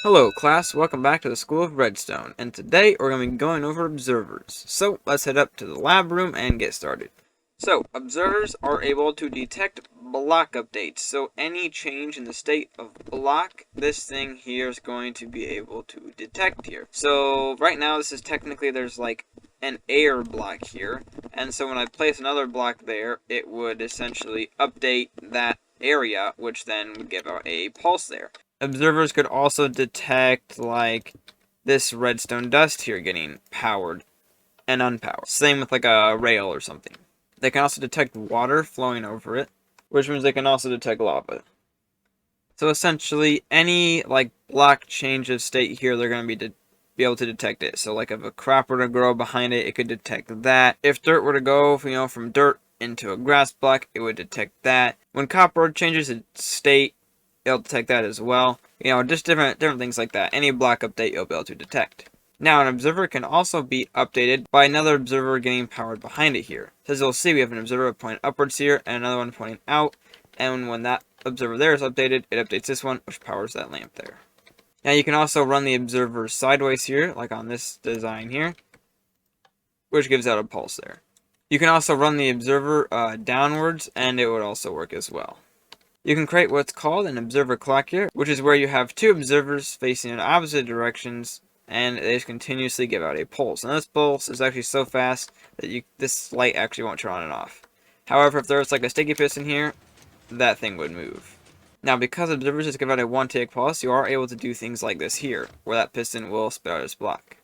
Hello class, welcome back to the School of Redstone, and today we're going to be going over observers. So let's head up to the lab room and get started. So, observers are able to detect block updates. So any change in the state of block, this thing here is going to be able to detect here. So right now this is technically, there's like an air block here, and so when I place another block there, it would essentially update that area, which then would give out a pulse there. Observers could also detect, like, this redstone dust here getting powered and unpowered. Same with, like, a rail or something. They can also detect water flowing over it, which means they can also detect lava. So essentially, any, like, block change of state here, they're going to be able to detect it. So, like, if a crop were to grow behind it, it could detect that. If dirt were to go, from dirt into a grass block, it would detect that. When copper changes its state, it'll detect that as well. Just different things like that. Any block update you'll be able to detect. Now, an observer can also be updated by another observer getting powered behind it here. So as you'll see, we have an observer pointing upwards here and another one pointing out. And when that observer there is updated, it updates this one, which powers that lamp there. Now, you can also run the observer sideways here, like on this design here, which gives out a pulse there. You can also run the observer downwards, and it would also work as well. You can create what's called an observer clock here, which is where you have two observers facing in opposite directions, and they just continuously give out a pulse. And this pulse is actually so fast that this light actually won't turn on and off. However, if there's like a sticky piston here, that thing would move. Now, because observers just give out a one-tick pulse, you are able to do things like this here, where that piston will spit out its block.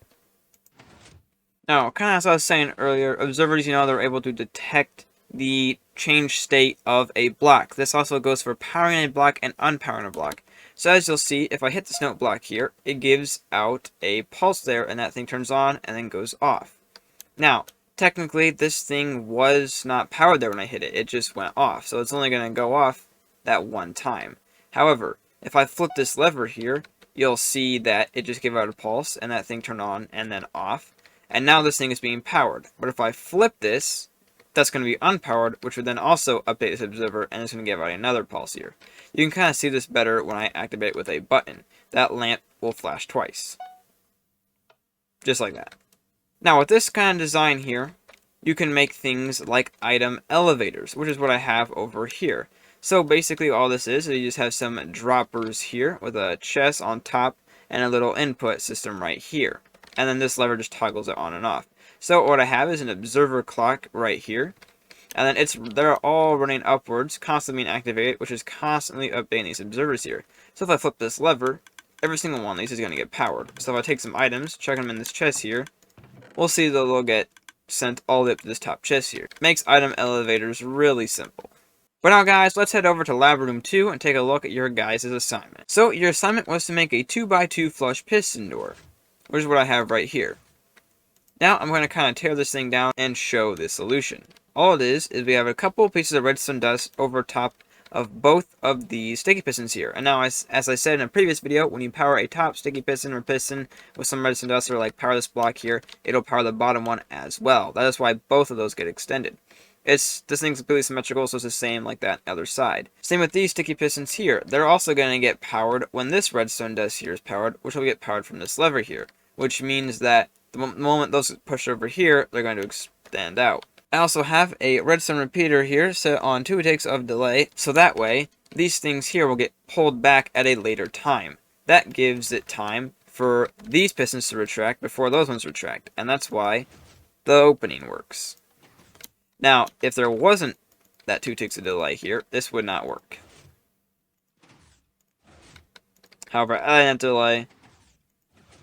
Now, kind of as I was saying earlier, observers, they're able to detect the change state of a block. This also goes for powering a block and unpowering a block. So as you'll see, if I hit this note block here, it gives out a pulse there, and that thing turns on and then goes off. Now, technically, this thing was not powered there when I hit it. It just went off, so it's only going to go off that one time. However, if I flip this lever here, you'll see that it just gave out a pulse, and that thing turned on and then off. And now this thing is being powered. But if I flip this, that's going to be unpowered, which would then also update this observer, and it's going to give out another pulse here. You can kind of see this better when I activate it with a button. That lamp will flash twice. Just like that. Now, with this kind of design here, you can make things like item elevators, which is what I have over here. So basically all this is you just have some droppers here with a chest on top and a little input system right here. And then this lever just toggles it on and off. So what I have is an observer clock right here. And then they're all running upwards, constantly being activated, which is constantly updating these observers here. So if I flip this lever, every single one of these is going to get powered. So if I take some items, chuck them in this chest here, we'll see that they'll get sent all the way up to this top chest here. Makes item elevators really simple. But now guys, let's head over to lab room 2 and take a look at your guys' assignment. So your assignment was to make a 2x2 flush piston door, which is what I have right here. Now I'm going to kind of tear this thing down and show the solution. All it is we have a couple pieces of redstone dust over top of both of the sticky pistons here. And now, as I said in a previous video, when you power a top sticky piston or piston with some redstone dust, or like power this block here, it'll power the bottom one as well. That is why both of those get extended. This thing's completely symmetrical, so it's the same like that other side. Same with these sticky pistons here. They're also going to get powered when this redstone dust here is powered, which will get powered from this lever here. Which means that the moment those push over here, they're going to extend out. I also have a redstone repeater here set on 2 ticks of delay, so that way these things here will get pulled back at a later time. That gives it time for these pistons to retract before those ones retract, and that's why the opening works. Now, if there wasn't that 2 ticks of delay here, this would not work. However, adding that delay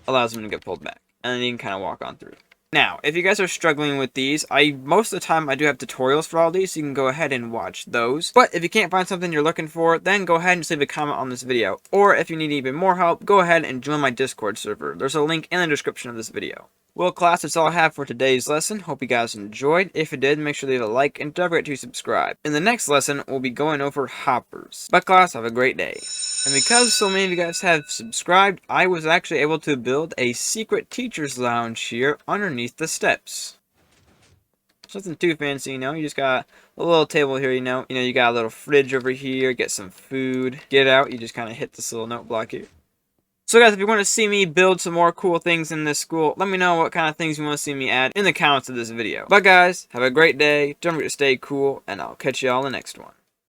allows them to get pulled back, and then you can kind of walk on through. Now, if you guys are struggling with these, most of the time I do have tutorials for all these, so you can go ahead and watch those. But if you can't find something you're looking for, then go ahead and just leave a comment on this video. Or if you need even more help, go ahead and join my Discord server. There's a link in the description of this video. Well, class, that's all I have for today's lesson. Hope you guys enjoyed. If you did, make sure to leave a like and don't forget to subscribe. In the next lesson, we'll be going over hoppers. But class, have a great day. And because so many of you guys have subscribed, I was actually able to build a secret teacher's lounge here underneath the steps. Nothing too fancy, you just got a little table here, you got a little fridge over here, get some food. Get out, you just kind of hit this little note block here. So guys, if you want to see me build some more cool things in this school, let me know what kind of things you want to see me add in the comments of this video. But guys, have a great day, don't forget to stay cool, and I'll catch y'all in the next one.